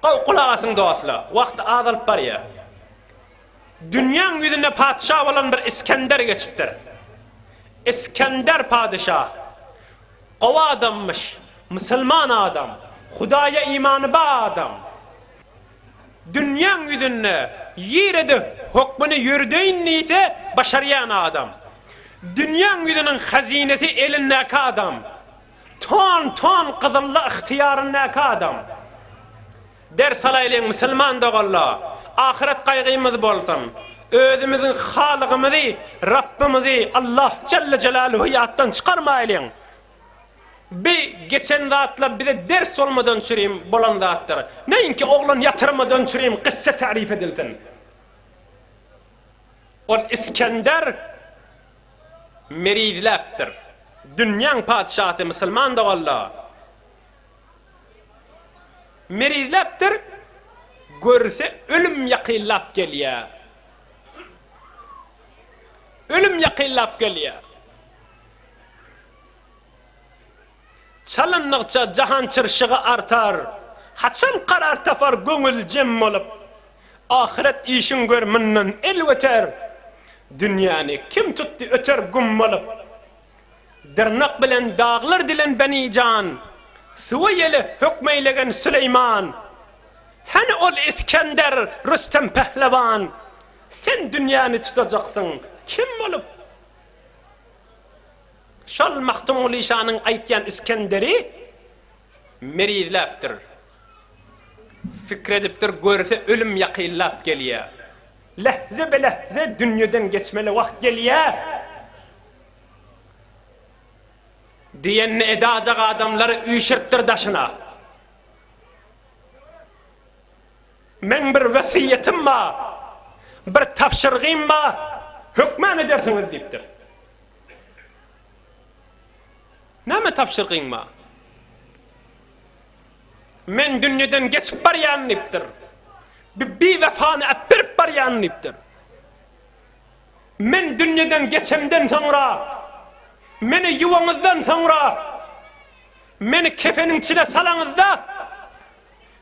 Kulağasın dostlar. Vakt azalıp var ya. Dünyanın yüzüne padişah olan bir İskender geçiptir. İskender padişah. Kova adammış. Müslüman adam. Hudaya imanı ba adam. Dünyanın yüzüne yiredi hukmunu yürüdüğün neyse başarayan adam. Dünyanın yüzünün hazineti elindeki adam. Ton kızıllı ihtiyarındaki adam. Ders alaylayın Müslüman doğalla. Ahiret kaygımız bolsun. Özümüzün halıgımızı, Rabbimizi Allah Celle Celaluhu hayattan çıkarmayalım. Bir geçen zatla bir de ders olmadan çürüyüm bolan zatlar. Neyin ki oğlan yatırmadan çürüyüm kıssa tarif edilsin. O İskender meridleptir. Dünyanın padişahı Müslüman da Allah. Meridleptir. Görse ölüm yakillap geliyor. Ölüm yakillap geliyor. Çalınlıkça cahan çırşığı artar. Haçan karar tafar gönül cem olup. Ahiret işin görmünden el öter. Dünyanı kim tuttu öter güm olup. Dırnak bilen dağlar dilen beni can. Süveyeli hükmeylegen Süleyman. Hani ol İskender Rüstem Pehlevan. Sen dünyanı tutacaksın. Kim olup? Şol Mahtumul İşan'ın aytyan İskender'i meridleptir. Fikrediptir, görse ölüm yakillap geliyor. Lehze be lehze dünyadan geçmeli vakt geliyor. Diyenini edacak adamları uyuşurttur daşına. Men bir vesiyetim var, bir tafşırgım var, hükmen edersiniz deyiptir. Näme tafşırgın var? Men dünyadan geçip baryan deyiptir. Bir vefanı öpürüp baryan deyiptir. Men dünyadan geçemden sonra, meni yuvanızdan sonra, meni kefenin içine salanızda,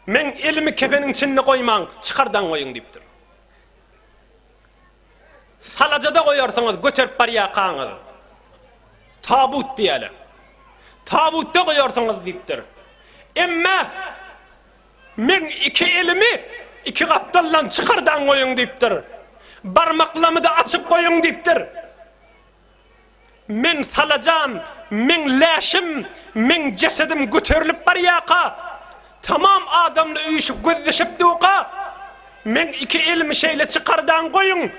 men elimi kefenin içine koymam, çıkardan koyun deyiptir. Salacada koyarsanız götürüp barya kanız. Tabut diyelim. Tabutta koyarsanız deyiptir. Emme men iki elimi iki kaptallan çıkardan koyun deyiptir. Barmaklamı da açıp koyun deyiptir. Men salacağım, men leşim, men cesedim götürülüp baryaqa. Tamam adamla uyuşup gözleşip duqa. Men iki elimi şeyle çıkardan koyun.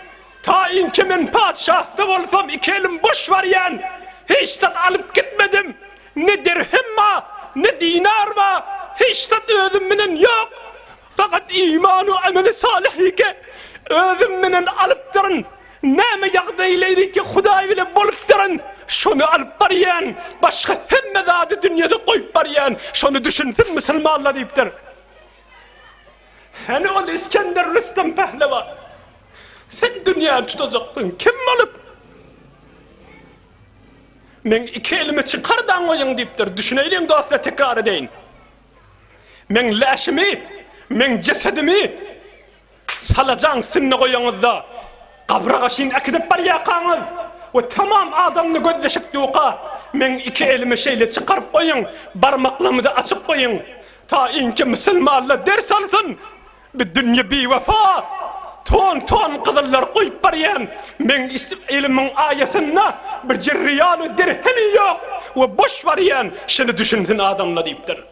Ta inki men padişahta olsam iki elim boş var yani. Hiç sat alıp gitmedim. Ne dirhem var, ne dinar var. Hiç sat özümün yok. Fakat imanu ameli salihike özümün alıp durun. Näme ýagdaýlary ki Hudaý bile bolup durun. Şonu alıp baryan, başka hemme zady dünyada koyup baryan. Şonu düşünsün Müslümanlar deyipdir. Hani ol İskender Rüstem Pehlevan. Sen dünyayı tutacaksın, kim olup? Men iki elimi çıkardan koyun deyipdir. Düşüneyliyim dostlar, tekrar edeyin. Men leşimi, men cesedimi salacan sünne koyunuzda. Kabrağa şimdi akidip baryakanız. Ve tamam adamını gözleşip duqa. Men iki elimi şeyle çıkarıp koyun. Barmaklamı da açıp koyun. Ta inki Müslümanla ders alsın. Bir dünya bir vefa. Ton kızıllar koyup baryan. Men elimin ayasına bir cirriyalı dirhemi yok. Ve boş var yan. Şimdi düşünsün adamla deyiptir.